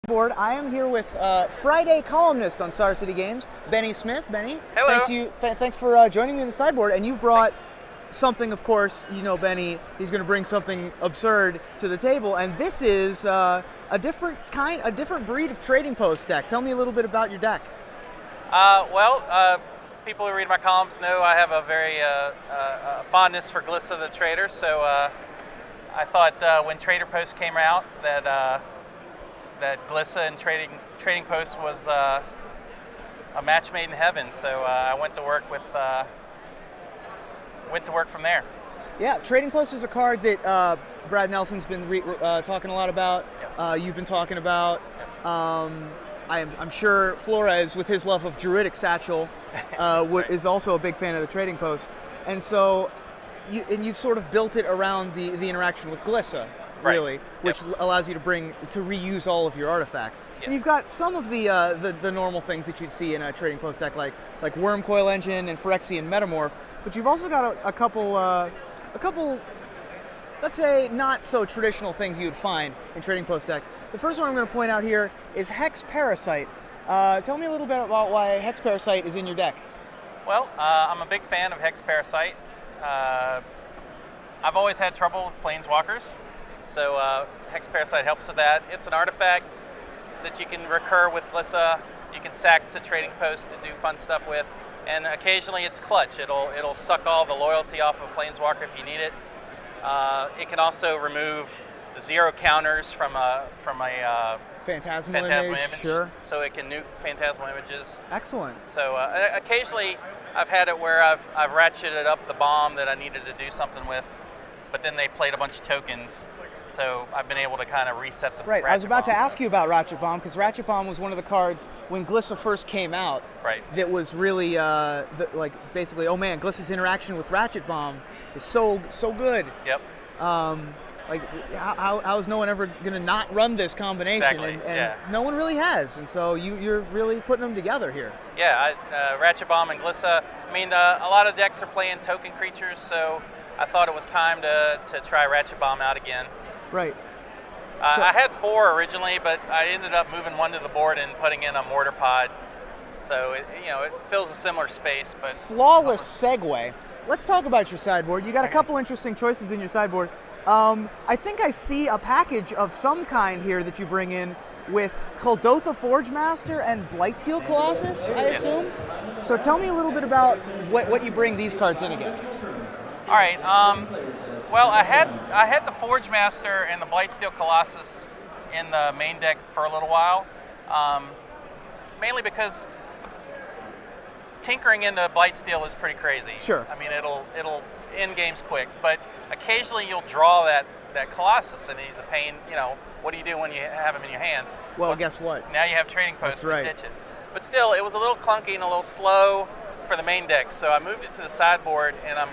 Board. I am here with Friday columnist on Star City Games, Bennie Smith. Bennie, Hello. Thanks for joining me in the sideboard. And you've brought Thanks. something, of course. You know, Bennie, he's going to bring something absurd to the table, and this is a different breed of trading post deck. Tell me a little bit about your deck. People who read my columns know I have a very fondness for Glissa the Trader. So I thought when Trader Post came out that Glissa and trading post was a match made in heaven. So I went to work from there. Yeah, Trading Post is a card that Brad Nelson's been talking a lot about. Yep. You've been talking about. Yep. I'm sure Flores, with his love of Druidic Satchel, Right. is also a big fan of the Trading Post. And so, you've sort of built it around the interaction with Glissa, really, which allows you to reuse all of your artifacts. Yes. And you've got some of the normal things that you'd see in a Trading Post deck, like Worm Coil Engine and Phyrexian Metamorph. But you've also got a couple, let's say, not so traditional things you would find in Trading Post decks. The first one I'm going to point out here is Hex Parasite. Tell me a little bit about why Hex Parasite is in your deck. Well, I'm a big fan of Hex Parasite. I've always had trouble with Planeswalkers, so Hex Parasite helps with that. It's an artifact that you can recur with Glissa. You can sack to Trading Post to do fun stuff with, and occasionally it's clutch. It'll suck all the loyalty off of a Planeswalker if you need it. It can also remove 0 counters from a Phantasmal image, sure. so it can nuke Phantasmal images. Excellent. So occasionally I've had it where I've ratcheted up the bomb that I needed to do something with, but then they played a bunch of tokens, so I've been able to kind of reset the Right, Ratchet I was about to Bomb. ask you about Ratchet Bomb, because Ratchet Bomb was one of the cards when Glissa first came out. Right. That was really basically, oh man, Glissa's interaction with Ratchet Bomb is so good. Yep. How is no one ever going to not run this combination? Exactly, And yeah. no one really has, and so you're really putting them together here. Yeah, Ratchet Bomb and Glissa. I mean, a lot of decks are playing token creatures, so I thought it was time to try Ratchet Bomb out again. Right. I had 4 originally, but I ended up moving 1 to the board and putting in a Mortar Pod. So it fills a similar space, but Flawless segue. Let's talk about your sideboard. You got a couple interesting choices in your sideboard. I think I see a package of some kind here that you bring in with Kuldotha Forgemaster and Blightsteel Colossus, I assume? So tell me a little bit about what you bring these cards in against. all right. Well, I had the Forgemaster and the Blightsteel Colossus in the main deck for a little while, mainly because tinkering into Blightsteel is pretty crazy. Sure. I mean, it'll end games quick, but occasionally you'll draw that Colossus, and he's a pain. What do you do when you have him in your hand? Well, guess what? Now you have Trading Post to right. ditch it. But still, it was a little clunky and a little slow for the main deck, so I moved it to the sideboard, and I'm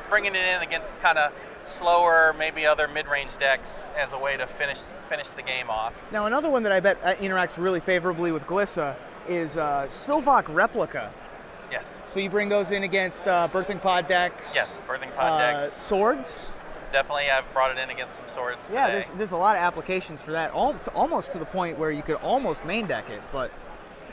bringing it in against kind of slower, maybe other mid-range decks as a way to finish the game off. Now, another one that I bet interacts really favorably with Glissa is Sylvok Replica. Yes. So you bring those in against Birthing Pod decks. Yes, Birthing Pod decks. Swords. It's definitely, I've brought it in against some swords today. Yeah, there's a lot of applications for that, almost to the point where you could almost main deck it.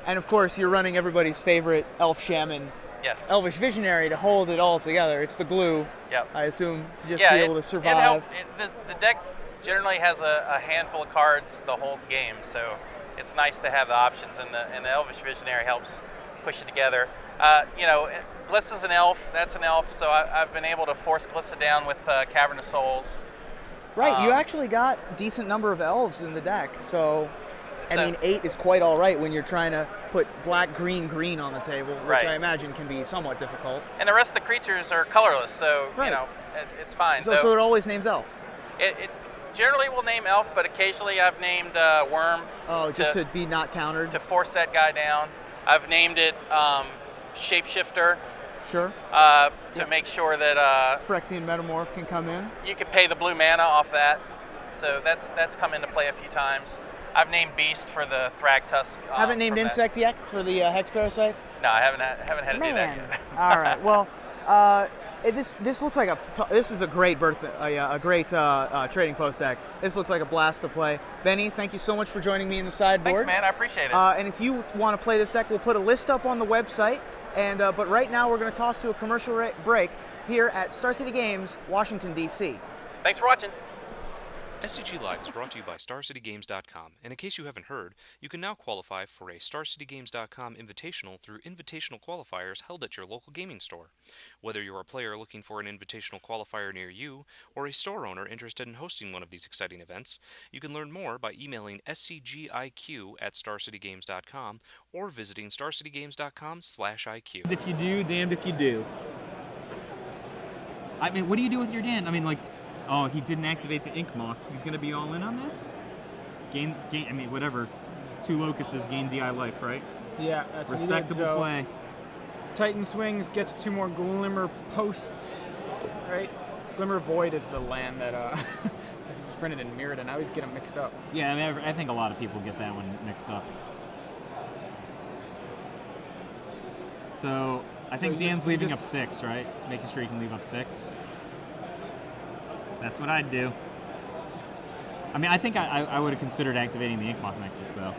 And of course, you're running everybody's favorite Elf Shaman, yes. Elvish Visionary to hold it all together. It's the glue, Yep. I assume, to just be able to survive. The deck generally has a handful of cards the whole game, so it's nice to have the options, and the Elvish Visionary helps push it together. Glissa's an elf. That's an elf. So I've been able to force Glissa down with Cavern of Souls. Right. You actually got a decent number of elves in the deck. So I mean, 8 is quite all right when you're trying to put black, green, green on the table, which right. I imagine can be somewhat difficult. And the rest of the creatures are colorless, so right. it's fine. So it always names elf. It generally will name elf, but occasionally I've named worm. Oh, just to be not countered. To force that guy down. I've named it Shapeshifter. Sure. To make sure that Phyrexian Metamorph can come in. You can pay the blue mana off that, so that's come into play a few times. I've named Beast for the Thragtusk. Haven't named Insect yet for the Hex Parasite? No, I haven't had to do that yet. All right. Well, This looks like this is a great trading post deck. This looks like a blast to play. Benny, thank you so much for joining me in the sideboard. Thanks, man. I appreciate it. And if you want to play this deck, we'll put a list up on the website. And but right now we're going to toss to a commercial break here at Star City Games, Washington D.C. Thanks for watching. SCG Live is brought to you by StarCityGames.com, and in case you haven't heard, you can now qualify for a StarCityGames.com invitational through invitational qualifiers held at your local gaming store. Whether you're a player looking for an invitational qualifier near you, or a store owner interested in hosting one of these exciting events, you can learn more by emailing scgiq@StarCityGames.com or visiting StarCityGames.com/IQ. If you do, damned if you do. I mean, what do you do with your Dan? I mean, like, oh, he didn't activate the Ink Moth. He's going to be all in on this? Gain, I mean, whatever. 2 locusts gain DI life, right? Yeah, that's respectable what play. Titan Swings gets 2 more Glimmer Posts, right? Glimmer Void is the land that was printed in Mirrodin. I always get them mixed up. Yeah, I mean, I think a lot of people get that one mixed up. So, I think Dan's leaving up 6, right? Making sure he can leave up 6. That's what I'd do. I mean, I think I would have considered activating the Ink Moth Nexus, though.